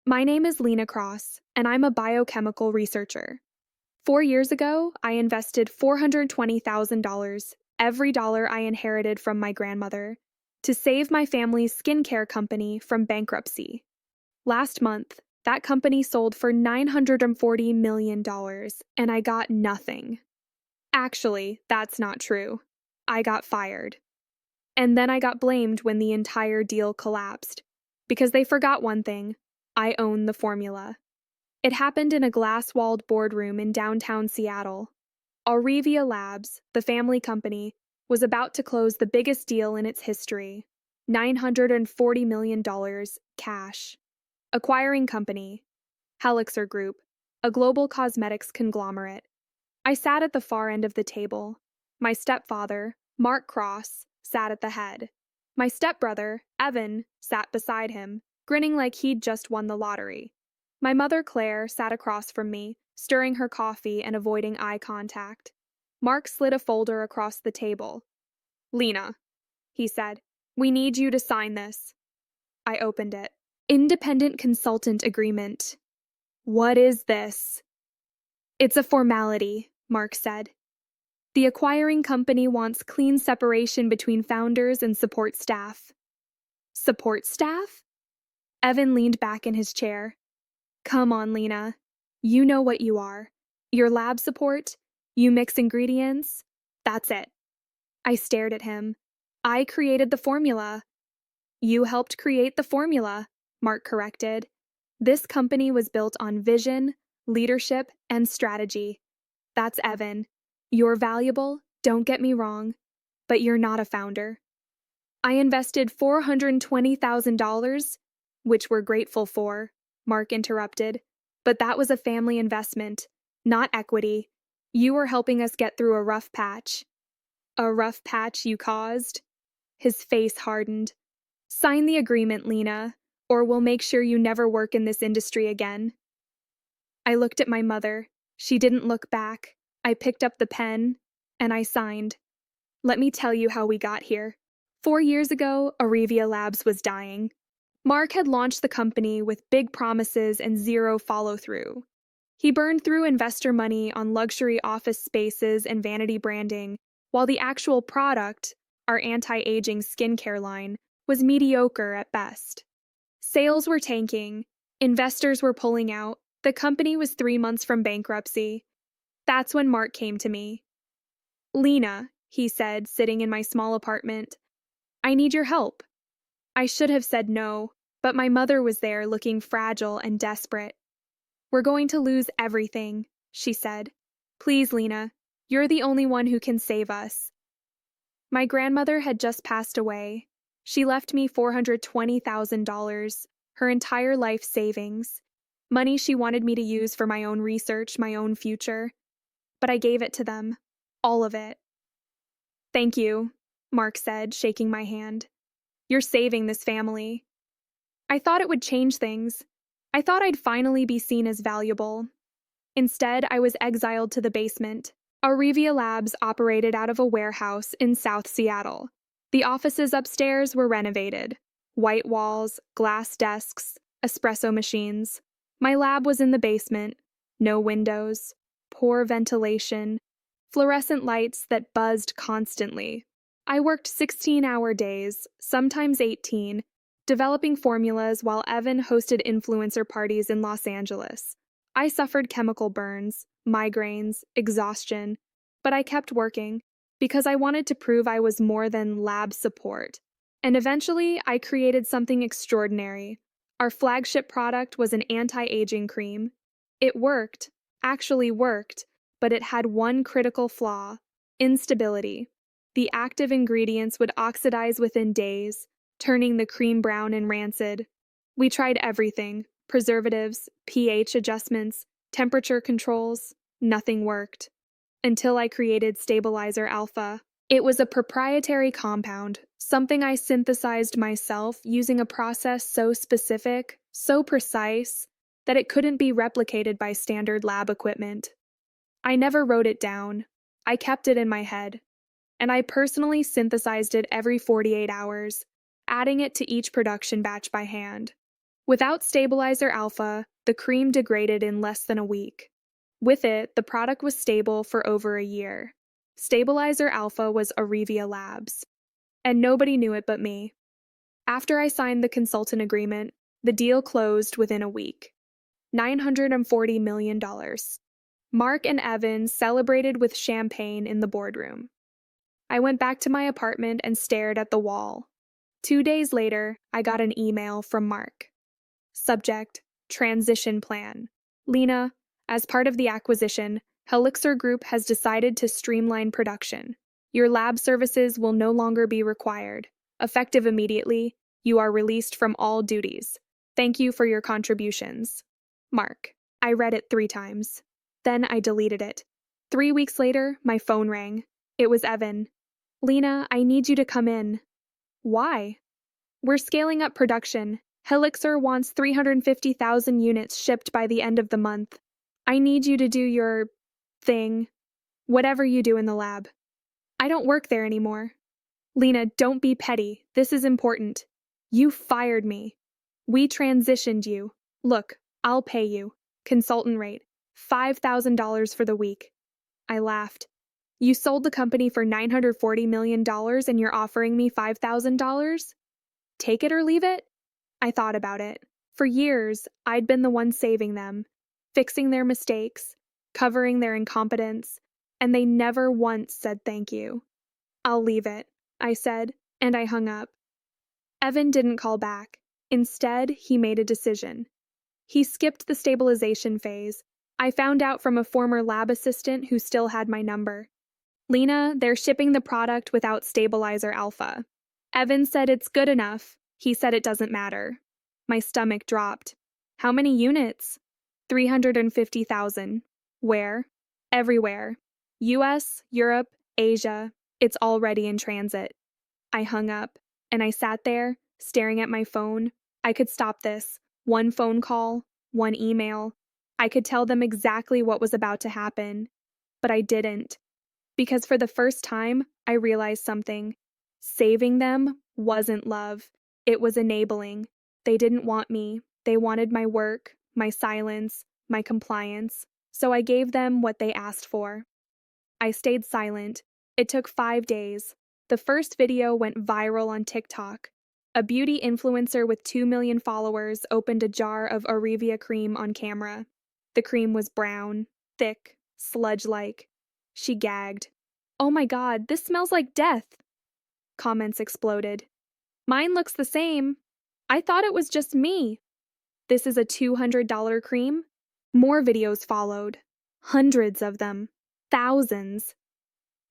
My name is Lena Cross, and I'm a biochemical researcher. 4 years ago, I invested $420,000, every dollar I inherited from my grandmother, to save my family's skincare company from bankruptcy. Last month, that company sold for $940 million, and I got nothing. Actually, that's not true. I got fired. And then I got blamed when the entire deal collapsed, because they forgot one thing: I own the formula. It happened in a glass-walled boardroom in downtown Seattle. Aurevia Labs, the family company, was about to close the biggest deal in its history: $940 million cash. Acquiring company: Helixer Group, a global cosmetics conglomerate. I sat at the far end of the table. My stepfather, Mark Cross, sat at the head. My stepbrother, Evan, sat beside him, grinning like he'd just won the lottery. My mother, Claire, sat across from me, stirring her coffee and avoiding eye contact. Mark slid a folder across the table. "Lena," he said, "we need you to sign this." I opened it. Independent consultant agreement. What is this? It's a formality, Mark said. The acquiring company wants clean separation between founders and support staff. Support staff? Evan leaned back in his chair. Come on, Lena. You know what you are. Your lab support, you mix ingredients, that's it. I stared at him. I created the formula. You helped create the formula, Mark corrected. This company was built on vision, leadership, and strategy. That's Evan. You're valuable, don't get me wrong, but you're not a founder. I invested $420,000, which we're grateful for, Mark interrupted, but that was a family investment, not equity. You were helping us get through a rough patch. A rough patch you caused? His face hardened. Sign the agreement, Lena, or we'll make sure you never work in this industry again. I looked at my mother. She didn't look back. I picked up the pen, and I signed. Let me tell you how we got here. 4 years ago, Aurevia Labs was dying. Mark had launched the company with big promises and zero follow-through. He burned through investor money on luxury office spaces and vanity branding, while the actual product, our anti-aging skincare line, was mediocre at best. Sales were tanking, investors were pulling out, the company was 3 months from bankruptcy. That's when Mark came to me. Lena, he said, sitting in my small apartment, I need your help. I should have said no, but my mother was there looking fragile and desperate. We're going to lose everything, she said. Please, Lena, you're the only one who can save us. My grandmother had just passed away. She left me $420,000, her entire life savings, money she wanted me to use for my own research, my own future. But I gave it to them, all of it. Thank you, Mark said, shaking my hand. You're saving this family. I thought it would change things. I thought I'd finally be seen as valuable. Instead, I was exiled to the basement. Aurevia Labs operated out of a warehouse in South Seattle. The offices upstairs were renovated. White walls, glass desks, espresso machines. My lab was in the basement. No windows, poor ventilation, fluorescent lights that buzzed constantly. I worked 16-hour days, sometimes 18, developing formulas while Evan hosted influencer parties in Los Angeles. I suffered chemical burns, migraines, exhaustion, but I kept working because I wanted to prove I was more than lab support. And eventually, I created something extraordinary. Our flagship product was an anti-aging cream. It worked, actually worked, but it had one critical flaw: instability. The active ingredients would oxidize within days, turning the cream brown and rancid. We tried everything: preservatives, pH adjustments, temperature controls. Nothing worked. Until I created Stabilizer Alpha. It was a proprietary compound, something I synthesized myself using a process so specific, so precise, that it couldn't be replicated by standard lab equipment. I never wrote it down. I kept it in my head. And I personally synthesized it every 48 hours, adding it to each production batch by hand. Without stabilizer alpha, the cream degraded in less than a week. With it, the product was stable for over a year. Stabilizer alpha was Arevia Labs. And nobody knew it but me. After I signed the consultant agreement, the deal closed within a week. $940 million. Mark and Evan celebrated with champagne in the boardroom. I went back to my apartment and stared at the wall. 2 days later, I got an email from Mark. Subject: Transition Plan. Lena, as part of the acquisition, Helixer Group has decided to streamline production. Your lab services will no longer be required. Effective immediately, you are released from all duties. Thank you for your contributions. Mark. I read it 3 times. Then I deleted it. 3 weeks later, my phone rang. It was Evan. Lena, I need you to come in. Why? We're scaling up production. Helixer wants 350,000 units shipped by the end of the month. I need you to do your thing. Whatever you do in the lab. I don't work there anymore. Lena, don't be petty. This is important. You fired me. We transitioned you. Look, I'll pay you. Consultant rate. $5,000 for the week. I laughed. You sold the company for $940 million and you're offering me $5,000? Take it or leave it? I thought about it. For years, I'd been the one saving them, fixing their mistakes, covering their incompetence, and they never once said thank you. I'll leave it, I said, and I hung up. Evan didn't call back. Instead, he made a decision. He skipped the stabilization phase. I found out from a former lab assistant who still had my number. Lena, they're shipping the product without stabilizer alpha. Evan said it's good enough. He said it doesn't matter. My stomach dropped. How many units? 350,000. Where? Everywhere. US, Europe, Asia. It's already in transit. I hung up, and I sat there, staring at my phone. I could stop this. One phone call, one email. I could tell them exactly what was about to happen. But I didn't. Because for the first time, I realized something. Saving them wasn't love. It was enabling. They didn't want me. They wanted my work, my silence, my compliance. So I gave them what they asked for. I stayed silent. It took 5 days. The first video went viral on TikTok. A beauty influencer with 2 million followers opened a jar of Arevia cream on camera. The cream was brown, thick, sludge-like. She gagged. Oh my God, this smells like death. Comments exploded. Mine looks the same. I thought it was just me. This is a $200 cream? More videos followed. Hundreds of them. Thousands.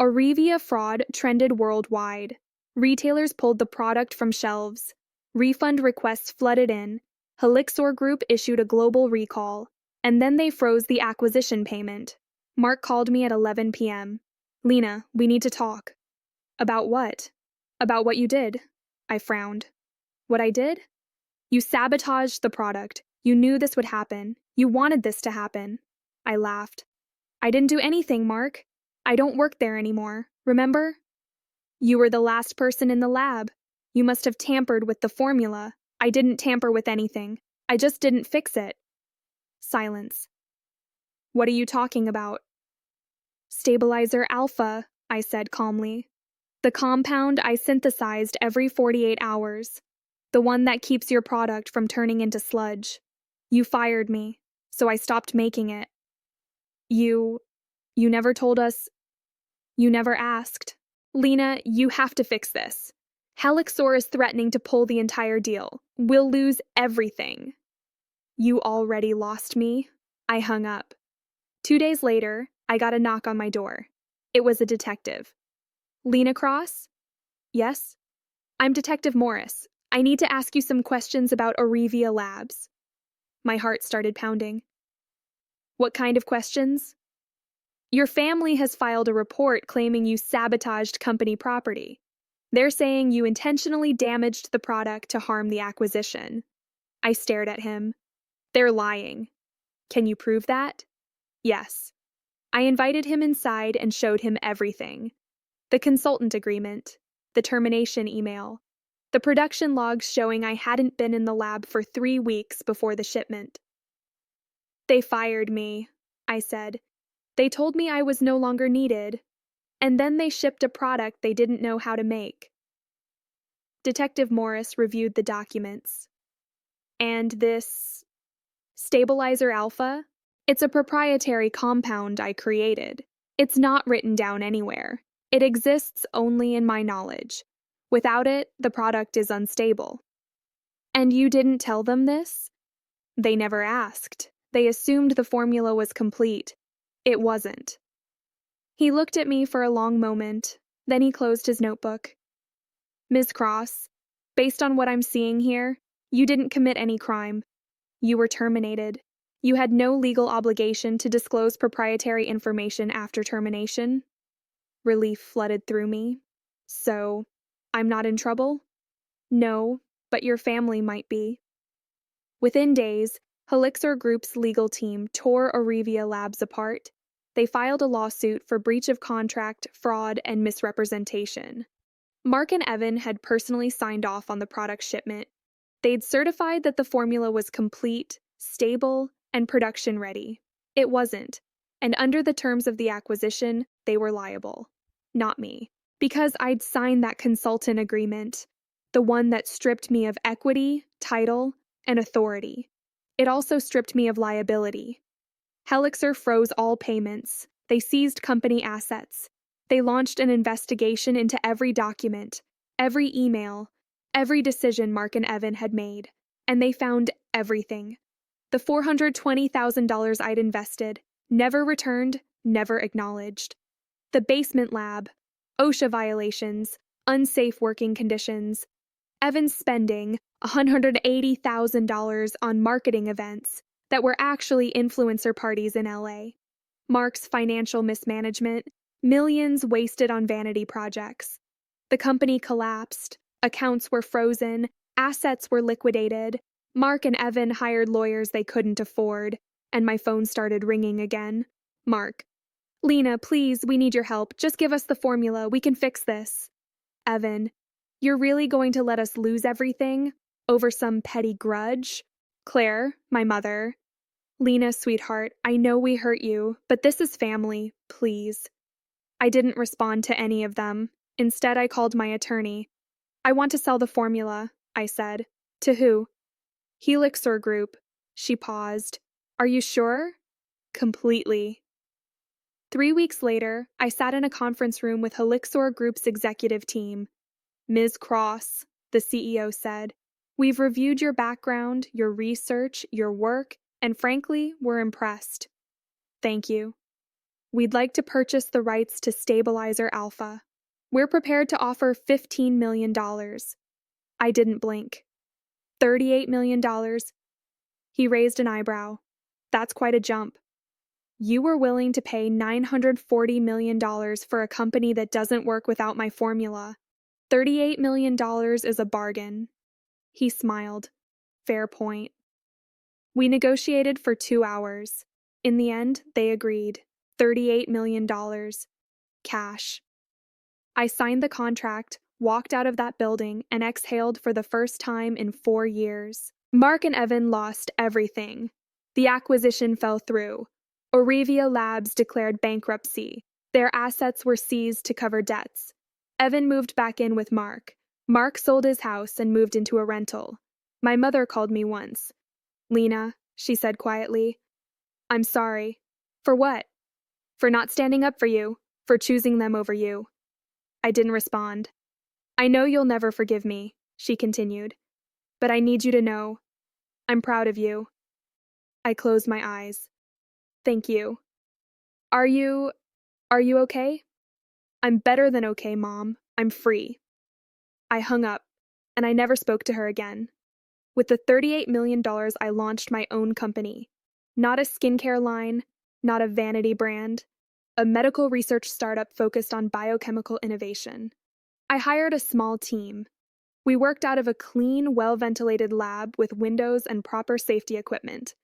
Arevia fraud trended worldwide. Retailers pulled the product from shelves. Refund requests flooded in. Helixer Group issued a global recall. And then they froze the acquisition payment. Mark called me at 11 p.m. Lena, we need to talk. About what? About what you did. I frowned. What I did? You sabotaged the product. You knew this would happen. You wanted this to happen. I laughed. I didn't do anything, Mark. I don't work there anymore, remember? You were the last person in the lab. You must have tampered with the formula. I didn't tamper with anything. I just didn't fix it. Silence. What are you talking about? Stabilizer alpha, I said calmly. The compound I synthesized every 48 hours. The one that keeps your product from turning into sludge. You fired me, so I stopped making it. You never told us. You never asked. Lena, you have to fix this. Helixer is threatening to pull the entire deal. We'll lose everything. You already lost me. I hung up. 2 days later, I got a knock on my door. It was a detective. Lena Cross? Yes? I'm Detective Morris. I need to ask you some questions about Arevia Labs. My heart started pounding. What kind of questions? Your family has filed a report claiming you sabotaged company property. They're saying you intentionally damaged the product to harm the acquisition. I stared at him. They're lying. Can you prove that? Yes. I invited him inside and showed him everything. The consultant agreement, the termination email, The production logs showing I hadn't been in the lab for 3 weeks before the shipment. They fired me, I said. They told me I was no longer needed, and then they shipped a product they didn't know how to make. Detective Morris reviewed the documents. And this stabilizer alpha? It's a proprietary compound I created. It's not written down anywhere. It exists only in my knowledge. Without it, the product is unstable. And you didn't tell them this? They never asked. They assumed the formula was complete. It wasn't. He looked at me for a long moment, then he closed his notebook. Ms. Cross, based on what I'm seeing here, you didn't commit any crime. You were terminated. You had no legal obligation to disclose proprietary information after termination. Relief flooded through me. So, I'm not in trouble? No, but your family might be. Within days, Helixer Group's legal team tore Aurevia Labs apart. They filed a lawsuit for breach of contract, fraud, and misrepresentation. Mark and Evan had personally signed off on the product shipment. They'd certified that the formula was complete, stable, and production ready. It wasn't, and under the terms of the acquisition, they were liable. Not me. Because I'd signed that consultant agreement, the one that stripped me of equity, title, and authority. It also stripped me of liability. Helixer froze all payments. They seized company assets. They launched an investigation into every document, every email, every decision Mark and Evan had made. And they found everything. The $420,000 I'd invested, never returned, never acknowledged. The basement lab, OSHA violations, unsafe working conditions, Evan's spending $180,000 on marketing events that were actually influencer parties in LA. Mark's financial mismanagement, millions wasted on vanity projects. The company collapsed, accounts were frozen, assets were liquidated. Mark and Evan hired lawyers they couldn't afford, and my phone started ringing again. Mark: Lena, please, we need your help. Just give us the formula. We can fix this. Evan: You're really going to let us lose everything? Over some petty grudge? Claire, my mother: Lena, sweetheart, I know we hurt you, but this is family, please. I didn't respond to any of them. Instead, I called my attorney. I want to sell the formula, I said. To who? Helixer Group. She paused. Are you sure? Completely. 3 weeks later, I sat in a conference room with Helixer Group's executive team. Ms. Cross, the CEO said, we've reviewed your background, your research, your work, and frankly, we're impressed. Thank you. We'd like to purchase the rights to Stabilizer Alpha. We're prepared to offer $15 million. I didn't blink. $38 million? He raised an eyebrow. That's quite a jump. You were willing to pay $940 million for a company that doesn't work without my formula. $38 million is a bargain. He smiled. Fair point. We negotiated for 2 hours. In the end, they agreed. $38 million. Cash. I signed the contract, walked out of that building, and exhaled for the first time in 4 years. Mark and Evan lost everything. The acquisition fell through. Aurevia Labs declared bankruptcy. Their assets were seized to cover debts. Evan moved back in with Mark. Mark sold his house and moved into a rental. My mother called me once. Lena, she said quietly, I'm sorry. For what? For not standing up for you, for choosing them over you. I didn't respond. I know you'll never forgive me, she continued. But I need you to know. I'm proud of you. I closed my eyes. Thank you. Are you okay? I'm better than okay, Mom. I'm free. I hung up, and I never spoke to her again. With the $38 million, I launched my own company. Not a skincare line, not a vanity brand, a medical research startup focused on biochemical innovation. I hired a small team. We worked out of a clean, well-ventilated lab with windows and proper safety equipment.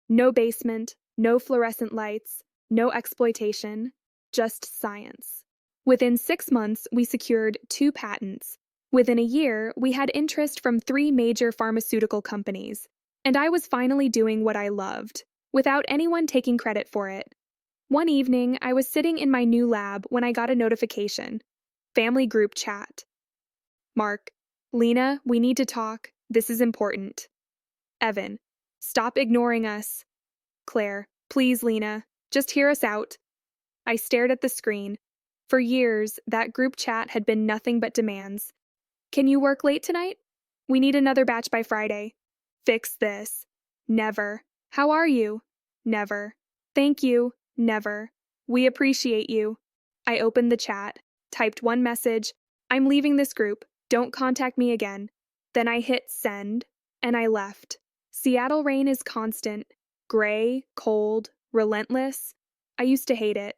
No basement, no fluorescent lights, no exploitation, just science. Within 6 months, we secured 2 patents. Within a year, we had interest from 3 major pharmaceutical companies, and I was finally doing what I loved, without anyone taking credit for it. One evening, I was sitting in my new lab when I got a notification. Family group chat. Mark, Lena, we need to talk. This is important. Evan, stop ignoring us. Claire, please, Lena, just hear us out. I stared at the screen. For years, that group chat had been nothing but demands. Can you work late tonight? We need another batch by Friday. Fix this. Never. How are you? Never. Thank you. Never. We appreciate you. I opened the chat, typed one message. I'm leaving this group. Don't contact me again. Then I hit send, and I left. Seattle rain is constant. Gray, cold, relentless. I used to hate it.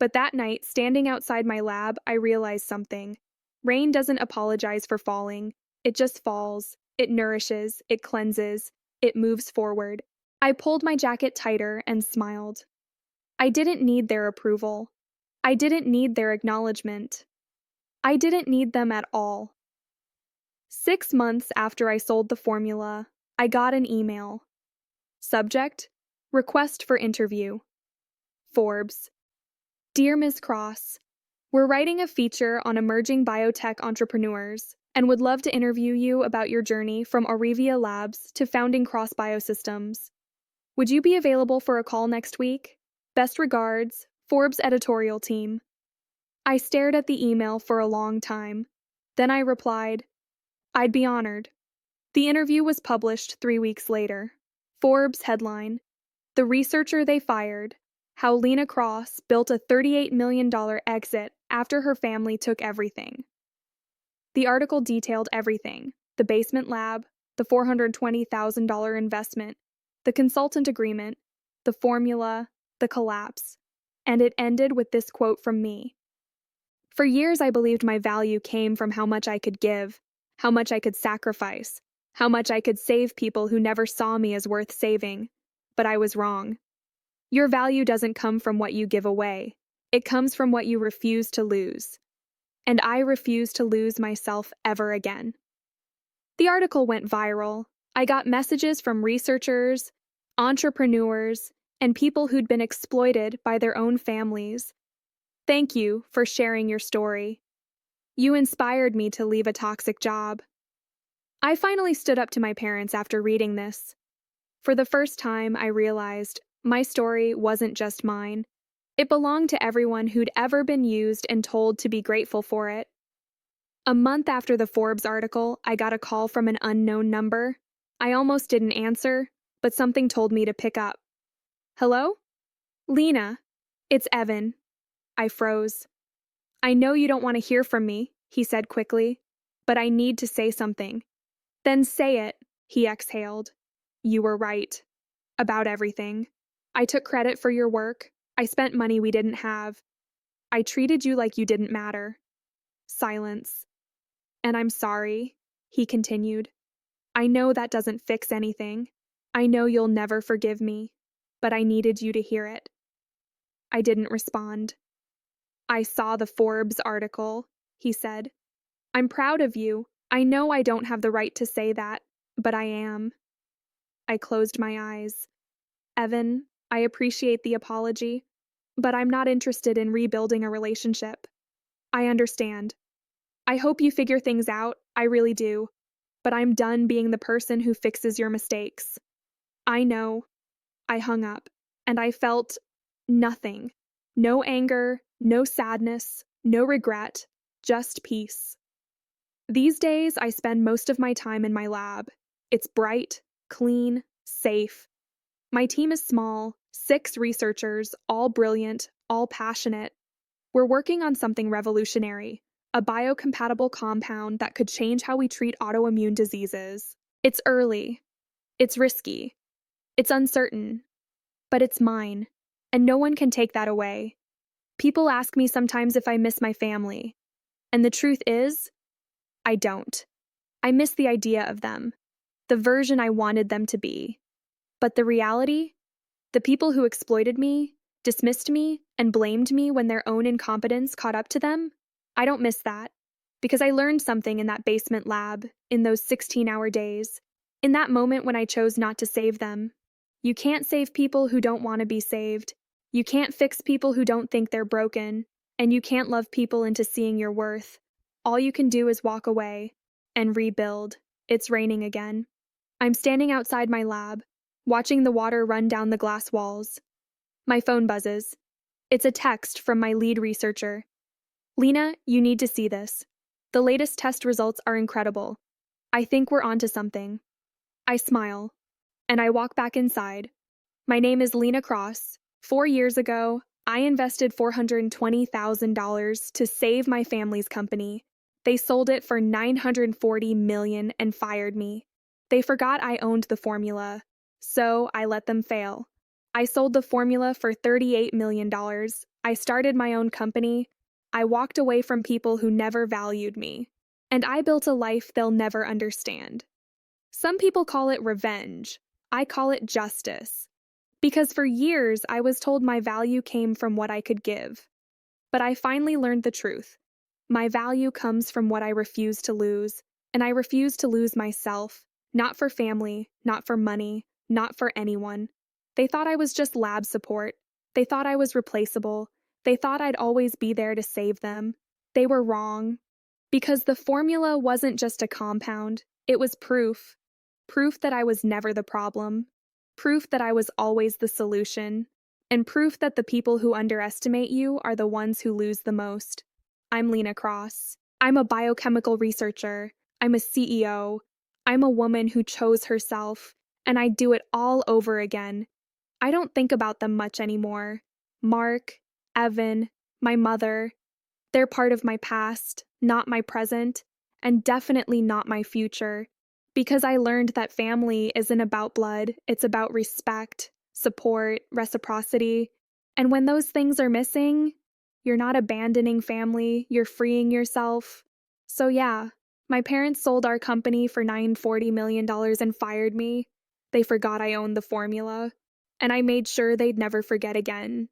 But that night, standing outside my lab, I realized something. Rain doesn't apologize for falling. It just falls. It nourishes. It cleanses. It moves forward. I pulled my jacket tighter and smiled. I didn't need their approval. I didn't need their acknowledgement. I didn't need them at all. 6 months after I sold the formula, I got an email. Subject: Request for interview. Forbes. Dear Ms. Cross, we're writing a feature on emerging biotech entrepreneurs and would love to interview you about your journey from Aurevia Labs to founding Cross Biosystems. Would you be available for a call next week? Best regards, Forbes editorial team. I stared at the email for a long time. Then I replied, I'd be honored. The interview was published 3 weeks later. Forbes headline: The researcher they fired. How Lena Cross built a $38 million exit after her family took everything. The article detailed everything: the basement lab, the $420,000 investment, the consultant agreement, the formula, the collapse. And it ended with this quote from me. For years, I believed my value came from how much I could give, how much I could sacrifice, how much I could save people who never saw me as worth saving. But I was wrong. Your value doesn't come from what you give away. It comes from what you refuse to lose. And I refuse to lose myself ever again. The article went viral. I got messages from researchers, entrepreneurs, and people who'd been exploited by their own families. Thank you for sharing your story. You inspired me to leave a toxic job. I finally stood up to my parents after reading this. For the first time, I realized my story wasn't just mine. It belonged to everyone who'd ever been used and told to be grateful for it. A month after the Forbes article, I got a call from an unknown number. I almost didn't answer, but something told me to pick up. Hello? Lena. It's Evan. I froze. I know you don't want to hear from me, he said quickly, but I need to say something. Then say it, he exhaled. You were right. About everything. I took credit for your work. I spent money we didn't have. I treated you like you didn't matter. Silence. And I'm sorry, he continued. I know that doesn't fix anything. I know you'll never forgive me, but I needed you to hear it. I didn't respond. I saw the Forbes article, he said. I'm proud of you. I know I don't have the right to say that, but I am. I closed my eyes. Evan, I appreciate the apology, but I'm not interested in rebuilding a relationship. I understand. I hope you figure things out, I really do, but I'm done being the person who fixes your mistakes. I know. I hung up, and I felt nothing. No anger, no sadness, no regret, just peace. These days, I spend most of my time in my lab. It's bright, clean, safe. My team is small, 6 researchers, all brilliant, all passionate. We're working on something revolutionary, a biocompatible compound that could change how we treat autoimmune diseases. It's early. It's risky. It's uncertain. But it's mine, and no one can take that away. People ask me sometimes if I miss my family, and the truth is, I don't. I miss the idea of them, the version I wanted them to be. But the reality? The people who exploited me, dismissed me, and blamed me when their own incompetence caught up to them? I don't miss that, because I learned something in that basement lab, in those 16-hour days, in that moment when I chose not to save them. You can't save people who don't want to be saved. You can't fix people who don't think they're broken. And you can't love people into seeing your worth. All you can do is walk away and rebuild. It's raining again. I'm standing outside my lab, watching the water run down the glass walls. My phone buzzes. It's a text from my lead researcher. Lena, you need to see this. The latest test results are incredible. I think we're onto something. I smile, and I walk back inside. My name is Lena Cross. 4 years ago, I invested $420,000 to save my family's company. They sold it for $940 million and fired me. They forgot I owned the formula, so I let them fail. I sold the formula for $38 million. I started my own company. I walked away from people who never valued me. And I built a life they'll never understand. Some people call it revenge. I call it justice. Because for years I was told my value came from what I could give. But I finally learned the truth. My value comes from what I refuse to lose, and I refuse to lose myself, not for family, not for money, not for anyone. They thought I was just lab support. They thought I was replaceable. They thought I'd always be there to save them. They were wrong. Because the formula wasn't just a compound, it was proof. Proof that I was never the problem. Proof that I was always the solution. And proof that the people who underestimate you are the ones who lose the most. I'm Lena Cross. I'm a biochemical researcher. I'm a CEO. I'm a woman who chose herself, and I do it all over again. I don't think about them much anymore. Mark, Evan, my mother, they're part of my past, not my present, and definitely not my future. Because I learned that family isn't about blood, it's about respect, support, reciprocity. And when those things are missing, you're not abandoning family, you're freeing yourself. So yeah, my parents sold our company for $940 million and fired me. They forgot I owned the formula. And I made sure they'd never forget again.